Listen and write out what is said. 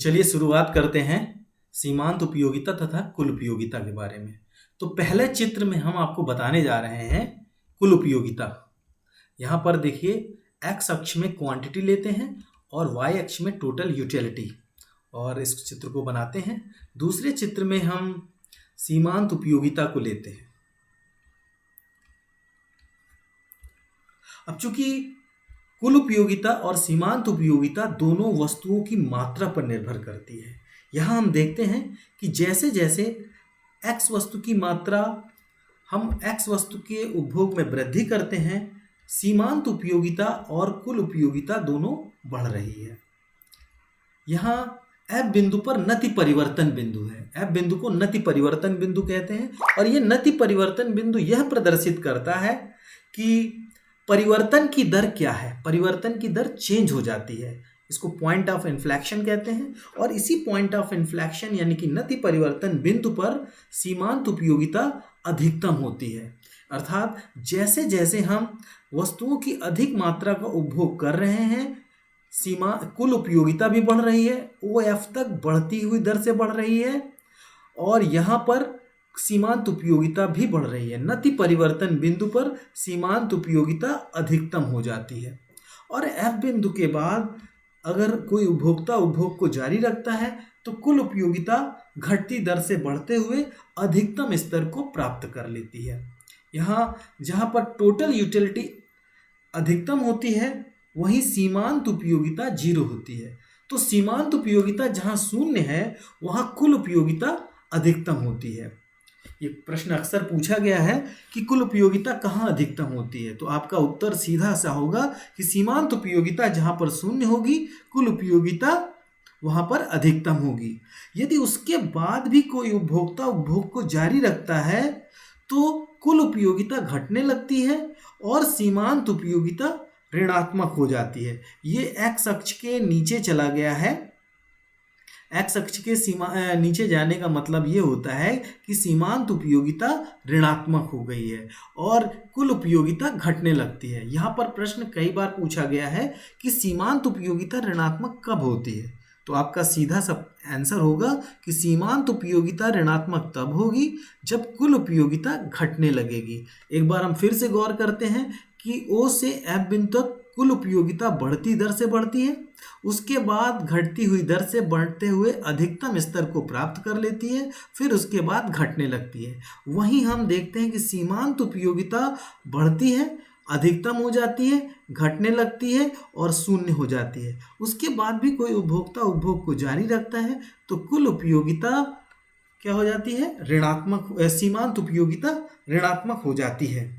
चलिए शुरुआत करते हैं सीमांत उपयोगिता तथा कुल उपयोगिता के बारे में। तो पहले चित्र में हम आपको बताने जा रहे हैं कुल उपयोगिता। यहाँ पर देखिए एक्स अक्ष में क्वांटिटी लेते हैं और वाई अक्ष में टोटल यूटिलिटी, और इस चित्र को बनाते हैं। दूसरे चित्र में हम सीमांत उपयोगिता को लेते हैं। अब चूंकि कुल उपयोगिता और सीमांत उपयोगिता दोनों वस्तुओं की मात्रा पर निर्भर करती है। यहाँ हम देखते हैं कि जैसे जैसे x वस्तु की मात्रा हम x वस्तु के उपभोग में वृद्धि करते हैं, सीमांत उपयोगिता और कुल उपयोगिता दोनों बढ़ रही है। यहाँ F बिंदु पर नति परिवर्तन बिंदु है। F बिंदु को नति परिवर्तन बिंदु कहते हैं, और ये नति परिवर्तन बिंदु यह प्रदर्शित करता है कि परिवर्तन की दर क्या है। परिवर्तन की दर चेंज हो जाती है, इसको पॉइंट ऑफ इन्फ्लेक्शन कहते हैं। और इसी पॉइंट ऑफ इन्फ्लेक्शन यानी कि नति परिवर्तन बिंदु पर सीमांत उपयोगिता अधिकतम होती है। अर्थात जैसे जैसे हम वस्तुओं की अधिक मात्रा का उपभोग कर रहे हैं, कुल उपयोगिता भी बढ़ रही है, OF तक बढ़ती हुई दर से बढ़ रही है, और यहाँ पर सीमांत उपयोगिता भी बढ़ रही है। नति परिवर्तन बिंदु पर सीमांत उपयोगिता अधिकतम हो जाती है। और F बिंदु के बाद अगर कोई उपभोक्ता उपभोग को जारी रखता है तो कुल उपयोगिता घटती दर से बढ़ते हुए अधिकतम स्तर को प्राप्त कर लेती है। यहाँ जहाँ पर टोटल यूटिलिटी अधिकतम होती है, वहीं सीमांत उपयोगिता 0 होती है। तो सीमांत उपयोगिता जहाँ 0 है, वहाँ कुल उपयोगिता अधिकतम होती है। ये प्रश्न अक्सर पूछा गया है कि कुल उपयोगिता कहाँ अधिकतम होती है, तो आपका उत्तर सीधा सा होगा कि सीमांत उपयोगिता जहाँ पर 0 होगी, कुल उपयोगिता वहाँ पर अधिकतम होगी। यदि उसके बाद भी कोई उपभोक्ता उपभोग को जारी रखता है तो कुल उपयोगिता घटने लगती है और सीमांत उपयोगिता ऋणात्मक हो जाती है। ये एक्स अक्ष के नीचे चला गया है। एक्स अक्ष के नीचे जाने का मतलब ये होता है कि सीमांत उपयोगिता ऋणात्मक हो गई है और कुल उपयोगिता घटने लगती है। यहाँ पर प्रश्न कई बार पूछा गया है कि सीमांत उपयोगिता ऋणात्मक कब होती है, तो आपका सीधा सा आंसर होगा कि सीमांत उपयोगिता ऋणात्मक तब होगी जब कुल उपयोगिता घटने लगेगी। एक बार हम फिर से गौर करते हैं कि O से F बिंदु तक कुल उपयोगिता बढ़ती दर से बढ़ती है, उसके बाद घटती हुई दर से बढ़ते हुए अधिकतम स्तर को प्राप्त कर लेती है, फिर उसके बाद घटने लगती है। वहीं हम देखते हैं कि सीमांत उपयोगिता बढ़ती है, अधिकतम हो जाती है, घटने लगती है और 0 हो जाती है। उसके बाद भी कोई उपभोक्ता उपभोग को जारी रखता है तो कुल उपयोगिता क्या हो जाती है, ऋणात्मक। सीमांत उपयोगिता ऋणात्मक हो जाती है।